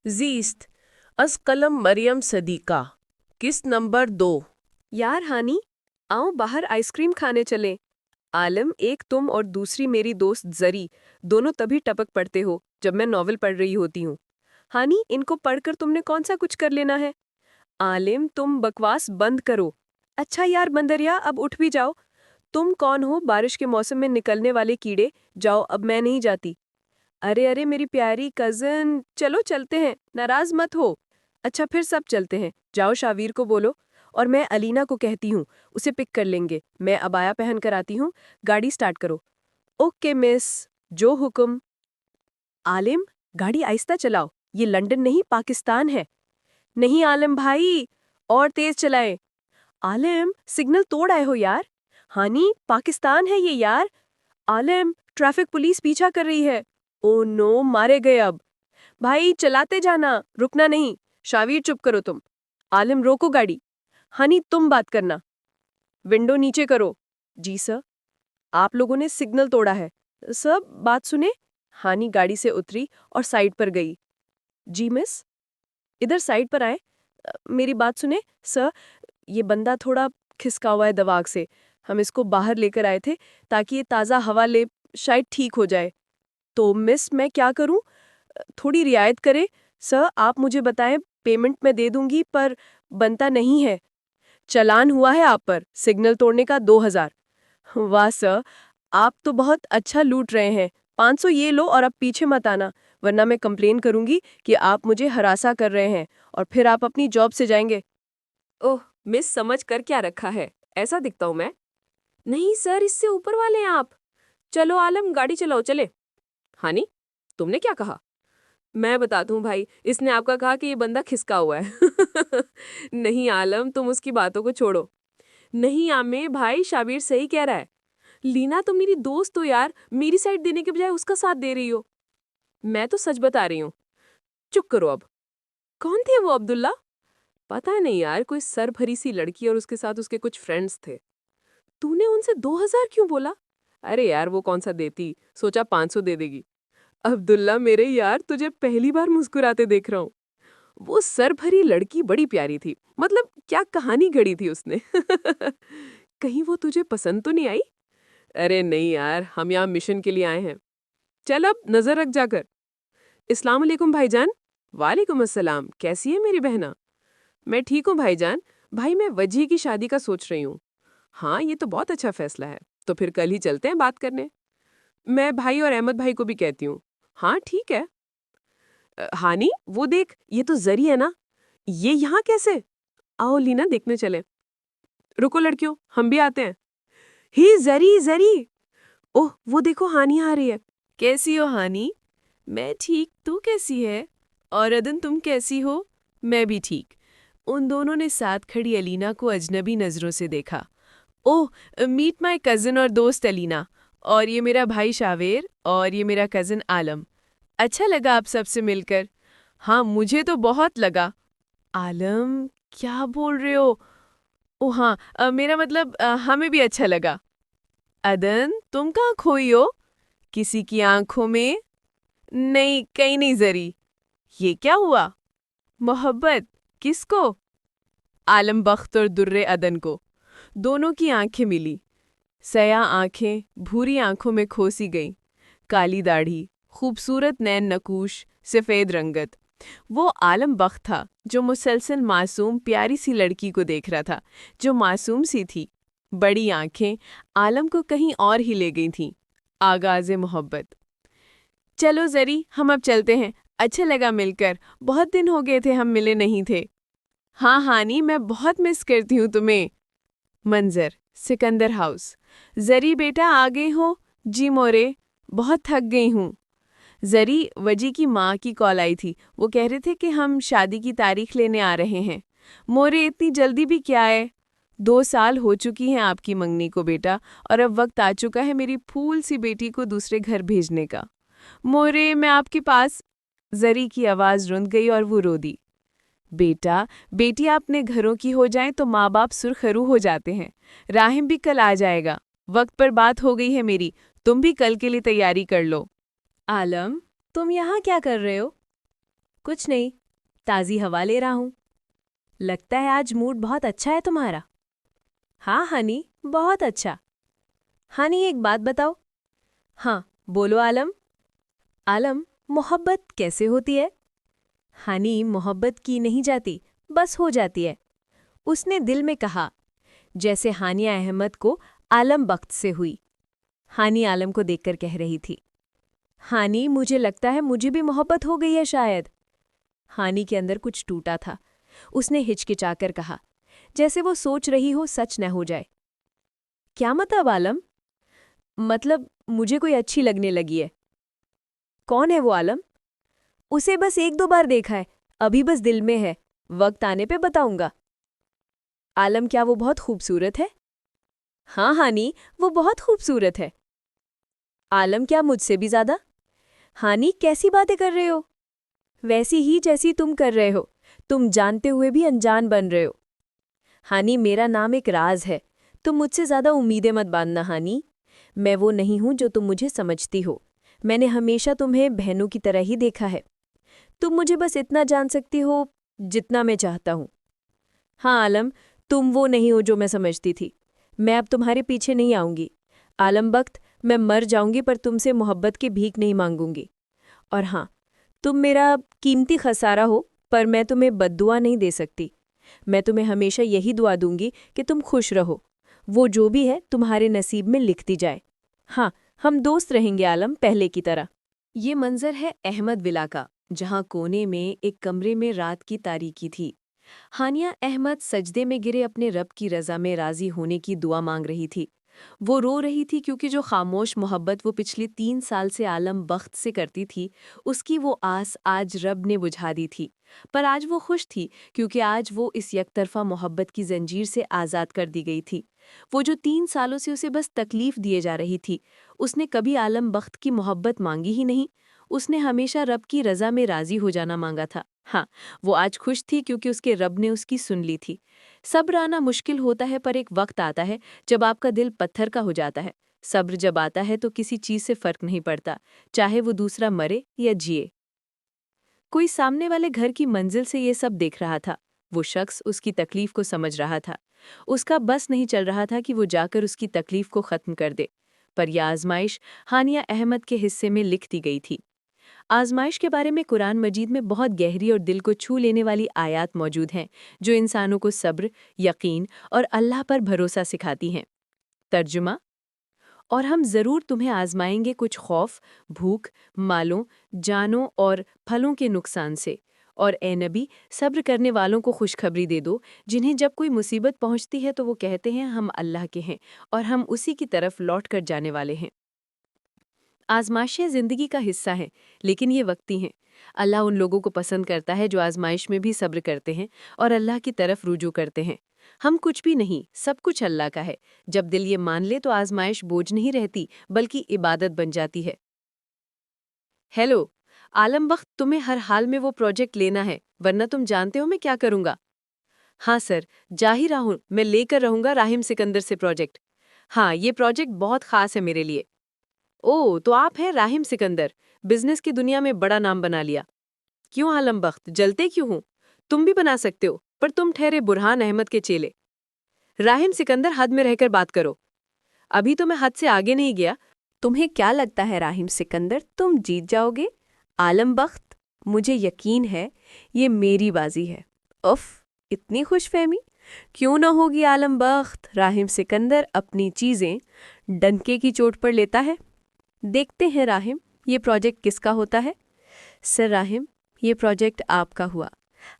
زیست از قلم مریم صدیقہ قسط نمبر 2۔ یار ہانی، آؤ باہر آئس کریم کھانے چلیں۔ عالم، ایک تم اور دوسری میری دوست زری، دونوں تبھی ٹپک پڑتے ہو جب میں ناول پڑھ رہی ہوتی ہوں۔ ہانی، ان کو پڑھ کر تم نے کون سا کچھ کر لینا ہے؟ عالم، تم بکواس بند کرو۔ اچھا یار بندریا، اب اٹھ بھی جاؤ۔ تم کون ہو بارش کے موسم میں نکلنے والے کیڑے؟ جاؤ، اب میں نہیں جاتی۔ ارے ارے میری پیاری کزن، چلو چلتے ہیں، ناراض مت ہو۔ اچھا پھر سب چلتے ہیں، جاؤ شاویر کو بولو، اور میں علینا کو کہتی ہوں، اسے پک کر لیں گے۔ میں عبایا پہن کر آتی ہوں، گاڑی سٹارٹ کرو۔ اوکے مس، جو حکم۔ عالم، گاڑی آہستہ چلاؤ، یہ لنڈن نہیں پاکستان ہے۔ نہیں عالم بھائی، اور تیز چلائیں۔ عالم، سگنل توڑ آئے ہو یار۔ ہانی، پاکستان ہے یہ یار۔ عالم، ٹریفک پولیس پیچھا کر رہی ہے۔ او نو، مارے گئے اب۔ بھائی چلاتے جانا، رکنا نہیں۔ شاویر چپ کرو تم۔ عالم، روکو گاڑی۔ ہانی، تم بات کرنا۔ ونڈو نیچے کرو۔ جی سر۔ آپ لوگوں نے سگنل توڑا ہے۔ سر بات سنیں۔ ہانی گاڑی سے اتری اور سائڈ پر گئی۔ جی مس، ادھر سائڈ پر آئیں۔ میری بات سنیں سر، یہ بندہ تھوڑا کھسکا ہوا ہے دواغ سے، ہم اس کو باہر لے کر آئے تھے تاکہ یہ تازہ ہوا لے، شاید ٹھیک ہو جائے۔ تو مس میں کیا کروں؟ تھوڑی رعایت کریں سر، آپ مجھے بتائیں، پیمنٹ میں دے دوں گی پر بنتا نہیں ہے۔ چلان ہوا ہے آپ پر سگنل توڑنے کا 2000۔ واہ سر، آپ تو بہت اچھا لوٹ رہے ہیں۔ 500 یہ لو اور اب پیچھے مت آنا، ورنہ میں کمپلین کروں گی کہ آپ مجھے ہراساں کر رہے ہیں اور پھر آپ اپنی جاب سے جائیں گے۔ اوہ مس، سمجھ کر کیا رکھا ہے؟ ایسا دکھتا ہوں میں؟ نہیں سر، اس سے اوپر والے ہیں آپ۔ چلو عالم، گاڑی چلاؤ، چلے۔ ہانی، تم نے کیا کہا؟ میں بتاتا ہوں بھائی، اس نے آپ کا کہا کہ یہ بندہ کھسکا ہوا ہے۔ نہیں عالم، تم اس کی باتوں کو چھوڑو۔ نہیں عامے بھائی، شابیر صحیح کہہ رہا ہے۔ لینا تم میری دوست ہو یار، میری سائڈ دینے کے بجائے اس کا ساتھ دے رہی ہو۔ میں تو سچ بتا رہی ہوں۔ چپ کرو اب۔ کون تھے وہ عبداللہ؟ پتہ نہیں یار، کوئی سر بھری سی لڑکی اور اس کے ساتھ اس کے کچھ فرینڈز تھے۔ تو نے ان سے 2000 کیوں بولا؟ ارے یار وہ کون سا دیتی، سوچا 500 دے دے گی۔ عبداللہ میرے یار، تجھے پہلی بار مسکراتے دیکھ رہا ہوں۔ وہ سر بھری لڑکی بڑی پیاری تھی، مطلب کیا کہانی گھڑی تھی اس نے۔ کہیں وہ تجھے پسند تو نہیں آئی؟ ارے نہیں یار، ہم یہاں مشن کے لیے آئے ہیں۔ چل اب نظر رکھ جا کر۔ السلام علیکم بھائی جان۔ وعلیکم السلام، کیسی ہے میری بہنا؟ میں ٹھیک ہوں بھائی جان۔ بھائی میں وجیح کی شادی کا سوچ رہی ہوں۔ ہاں یہ تو بہت اچھا فیصلہ ہے، تو پھر کل ہی چلتے ہیں بات کرنے۔ میں بھائی اور احمد بھائی کو بھی کہتی ہوں۔ ہاں ٹھیک ہے۔ ہانی، وہ دیکھ، یہ تو زری ہے نا؟ یہ یہاں کیسے؟ آؤ لینا دیکھنے چلیں۔ رکو لڑکیوں، ہم بھی آتے ہیں۔ ہی زری، زری! اوہ وہ دیکھو، ہانی آ رہی ہے۔ کیسی ہو ہانی؟ میں ٹھیک، تو کیسی ہے؟ اور عدن تم کیسی ہو؟ میں بھی ٹھیک۔ ان دونوں نے ساتھ کھڑی علینا کو اجنبی نظروں سے دیکھا۔ اوہ، میٹ مائی کزن اور دوست علینا، اور یہ میرا بھائی شاویر، اور یہ میرا کزن عالم۔ اچھا لگا آپ سب سے مل کر۔ ہاں مجھے تو بہت لگا۔ عالم، کیا بول رہے ہو؟ اوہ ہاں، میرا مطلب ہمیں بھی اچھا لگا۔ عدن، تم کہاں کھوئی ہو؟ کسی کی آنکھوں میں؟ نہیں، کہیں نہیں زری۔ یہ کیا ہوا؟ محبت کس کو؟ عالم بخت اور در عدن کو۔ دونوں کی آنکھیں ملی، سیاہ آنکھیں بھوری آنکھوں میں کھوسی گئیں، کالی داڑھی، خوبصورت نین نکوش، سفید رنگت۔ وہ عالم بخت تھا جو مسلسل معصوم پیاری سی لڑکی کو دیکھ رہا تھا جو معصوم سی تھی۔ بڑی آنکھیں عالم کو کہیں اور ہی لے گئی تھیں۔ آغاز محبت۔ چلو زری، ہم اب چلتے ہیں، اچھا لگا مل کر، بہت دن ہو گئے تھے ہم ملے نہیں تھے۔ ہاں ہانی، میں بہت مس کرتی ہوں تمہیں۔ منظر، سکندر ہاؤس۔ زری بیٹا آ گئے ہو؟ جی مورے، بہت تھک گئی ہوں۔ زری، وجی کی ماں کی کال آئی تھی، وہ کہہ رہے تھے کہ ہم شادی کی تاریخ لینے آ رہے ہیں۔ مورے اتنی جلدی بھی کیا ہے؟ 2 سال ہو چکی ہیں آپ کی منگنی کو بیٹا، اور اب وقت آ چکا ہے میری پھول سی بیٹی کو دوسرے گھر بھیجنے کا۔ مورے میں آپ کے پاس۔ زری کی آواز رند گئی اور وہ رو دی۔ بیٹا، بیٹی اپنے گھروں کی ہو جائیں تو ماں باپ سرخرو ہو جاتے ہیں۔ راہم بھی کل آ جائے گا، وقت پر بات ہو گئی ہے میری، تم بھی کل کے لیے تیاری کر لو۔ عالم، تم یہاں کیا کر رہے ہو؟ کچھ نہیں، تازی ہوا لے رہا ہوں۔ لگتا ہے آج موڈ بہت اچھا ہے تمہارا۔ ہاں ہانی، بہت اچھا۔ ہانی ایک بات بتاؤ۔ ہاں بولو عالم۔ عالم، محبت کیسے ہوتی ہے؟ ہانی، محبت کی نہیں جاتی، بس ہو جاتی ہے۔ اس نے دل میں کہا، جیسے ہانیہ احمد کو عالم بخت سے ہوئی۔ ہانی عالم کو دیکھ کر کہہ رہی تھی، ہانی مجھے لگتا ہے مجھے بھی محبت ہو گئی ہے شاید۔ ہانی کے اندر کچھ ٹوٹا تھا۔ اس نے ہچکچا کر کہا، جیسے وہ سوچ رہی ہو سچ نہ ہو جائے۔ کیا مطلب عالم؟ مطلب مجھے کوئی اچھی لگنے لگی ہے۔ کون ہے وہ عالم؟ اسے بس ایک دو بار دیکھا ہے، ابھی بس دل میں ہے، وقت آنے پہ بتاؤں گا۔ عالم، کیا وہ بہت خوبصورت ہے؟ ہاں ہانی، وہ بہت خوبصورت ہے۔ عالم، کیا مجھ سے بھی زیادہ؟ ہانی، کیسی باتیں کر رہے ہو؟ ویسی ہی جیسی تم کر رہے ہو، تم جانتے ہوئے بھی انجان بن رہے ہو۔ ہانی، میرا نام ایک راز ہے، تم مجھ سے زیادہ امیدیں مت باندھنا ہانی۔ میں وہ نہیں ہوں جو تم مجھے سمجھتی ہو، میں نے ہمیشہ تمہیں بہنوں کی طرح ہی دیکھا ہے۔ تم مجھے بس اتنا جان سکتی ہو جتنا میں چاہتا ہوں۔ ہاں عالم، تم وہ نہیں ہو جو میں سمجھتی تھی۔ میں اب تمہارے پیچھے نہیں آؤں گی عالم بخت، میں مر جاؤں گی پر تم سے محبت کی بھیک نہیں مانگوں گی۔ اور ہاں، تم میرا قیمتی خسارہ ہو، پر میں تمہیں بد دعا نہیں دے سکتی۔ میں تمہیں ہمیشہ یہی دعا دوں گی کہ تم خوش رہو، وہ جو بھی ہے تمہارے نصیب میں لکھتی جائے۔ ہاں، ہم دوست رہیں گے عالم، پہلے کی طرح۔ یہ منظر ہے احمد ولا کا، جہاں کونے میں ایک کمرے میں رات کی تاریکی تھی۔ ہانیہ احمد سجدے میں گرے اپنے رب کی رضا میں راضی ہونے کی دعا مانگ رہی تھی۔ وہ رو رہی تھی کیونکہ جو خاموش محبت وہ پچھلے 3 سال سے عالم بخت سے کرتی تھی، اس کی وہ آس آج رب نے بجھا دی تھی۔ پر آج وہ خوش تھی کیونکہ آج وہ اس یک طرفہ محبت کی زنجیر سے آزاد کر دی گئی تھی۔ وہ جو 3 سالوں سے اسے بس تکلیف دیے جا رہی تھی، اس نے کبھی عالم بخت کی محبت مانگی ہی نہیں، اس نے ہمیشہ رب کی رضا میں راضی ہو جانا مانگا تھا۔ ہاں، وہ آج خوش تھی کیونکہ اس کے رب نے اس کی سن لی تھی۔ صبر آنا مشکل ہوتا ہے پر ایک وقت آتا ہے جب آپ کا دل پتھر کا ہو جاتا ہے۔ صبر جب آتا ہے تو کسی چیز سے فرق نہیں پڑتا، چاہے وہ دوسرا مرے یا جیے۔ کوئی سامنے والے گھر کی منزل سے یہ سب دیکھ رہا تھا۔ وہ شخص اس کی تکلیف کو سمجھ رہا تھا۔ اس کا بس نہیں چل رہا تھا کہ وہ جا کر اس کی تکلیف کو ختم کر دے۔ پر یہ آزمائش ہانیہ احمد کے حصے میں لکھ دی گئی تھی۔ آزمائش کے بارے میں قرآن مجید میں بہت گہری اور دل کو چھو لینے والی آیات موجود ہیں جو انسانوں کو صبر، یقین اور اللہ پر بھروسہ سکھاتی ہیں۔ ترجمہ: اور ہم ضرور تمہیں آزمائیں گے کچھ خوف، بھوک، مالوں، جانوں اور پھلوں کے نقصان سے، اور اے نبی، صبر کرنے والوں کو خوشخبری دے دو جنہیں جب کوئی مصیبت پہنچتی ہے تو وہ کہتے ہیں ہم اللہ کے ہیں اور ہم اسی کی طرف لوٹ کر جانے والے ہیں۔ آزمائشیں زندگی کا حصہ ہیں، لیکن یہ وقتی ہیں۔ اللہ ان لوگوں کو پسند کرتا ہے جو آزمائش میں بھی صبر کرتے ہیں اور اللہ کی طرف رجوع کرتے ہیں۔ ہم کچھ بھی نہیں، سب کچھ اللہ کا ہے۔ جب دل یہ مان لے تو آزمائش بوجھ نہیں رہتی بلکہ عبادت بن جاتی ہے۔ ہیلو عالم بخت، تمہیں ہر حال میں وہ پروجیکٹ لینا ہے، ورنہ تم جانتے ہو میں کیا کروں گا۔ ہاں سر، جا ہی رہا ہوں، میں لے کر رہوں گا راحم سکندر سے پروجیکٹ۔ ہاں، یہ پروجیکٹ بہت خاص ہے میرے لیے۔ اوہ، تو آپ ہیں راحم سکندر، بزنس کی دنیا میں بڑا نام بنا لیا۔ کیوں عالم بخت، جلتے کیوں ہوں؟ تم بھی بنا سکتے ہو، پر تم ٹھہرے برہان احمد کے چیلے۔ راحم سکندر، حد میں رہ کر بات کرو۔ ابھی تو میں حد سے آگے نہیں گیا۔ تمہیں کیا لگتا ہے راحم سکندر، تم جیت جاؤ گے؟ عالم بخت، مجھے یقین ہے یہ میری بازی ہے۔ اف، اتنی خوش فہمی کیوں نہ ہوگی عالم بخت؟ راحم سکندر اپنی چیزیں ڈنکے کی چوٹ پر لیتا ہے۔ دیکھتے ہیں راحم، یہ پروجیکٹ کس کا ہوتا ہے؟ سر راحم، یہ پروجیکٹ آپ کا ہوا۔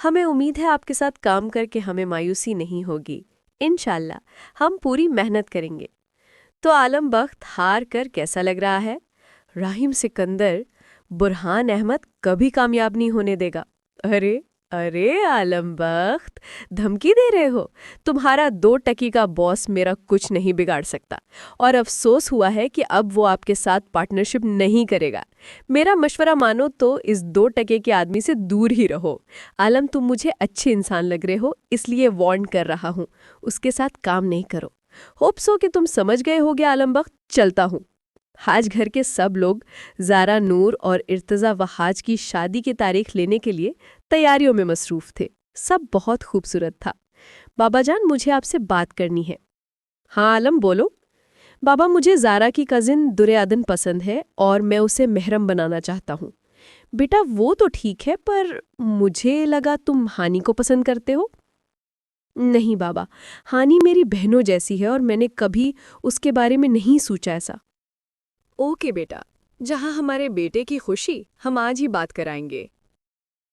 ہمیں امید ہے آپ کے ساتھ کام کر کے ہمیں مایوسی نہیں ہوگی۔ انشاءاللہ ہم پوری محنت کریں گے۔ تو عالم بخت، ہار کر کیسا لگ رہا ہے؟ راحم سکندر، برہان احمد کبھی کامیاب نہیں ہونے دے گا۔ ارے ارے عالم بخت، دھمکی دے رہے ہو؟ تمہارا 2 ٹکی کا باس میرا کچھ نہیں بگاڑ سکتا، اور افسوس ہوا ہے کہ اب وہ آپ کے ساتھ پارٹنرشپ نہیں کرے گا۔ میرا مشورہ مانو تو اس 2 ٹکے کے آدمی سے دور ہی رہو۔ عالم، تم مجھے اچھے انسان لگ رہے ہو، اس لیے وارن کر رہا ہوں، اس کے ساتھ کام نہیں کرو۔ ہوپ سو کہ تم سمجھ گئے ہوگے عالم بخت، چلتا ہوں۔ آج گھر کے سب لوگ زارا، نور اور ارتضی وہاج کی شادی کی تاریخ لینے کے لیے تیاریوں میں مصروف تھے۔ سب بہت خوبصورت تھا۔ بابا جان، مجھے آپ سے بات کرنی ہے۔ ہاں عالم، بولو۔ بابا، مجھے زارا کی کزن دریادن پسند ہے اور میں اسے محرم بنانا چاہتا ہوں۔ بیٹا وہ تو ٹھیک ہے، پر مجھے لگا تم ہانی کو پسند کرتے ہو۔ نہیں بابا، ہانی میری بہنوں جیسی ہے اور میں نے کبھی اس کے بارے میں نہیں سوچا ایسا۔ اوکے بیٹا، جہاں ہمارے بیٹے کی خوشی ہم آج ہی بات کرائیں گے۔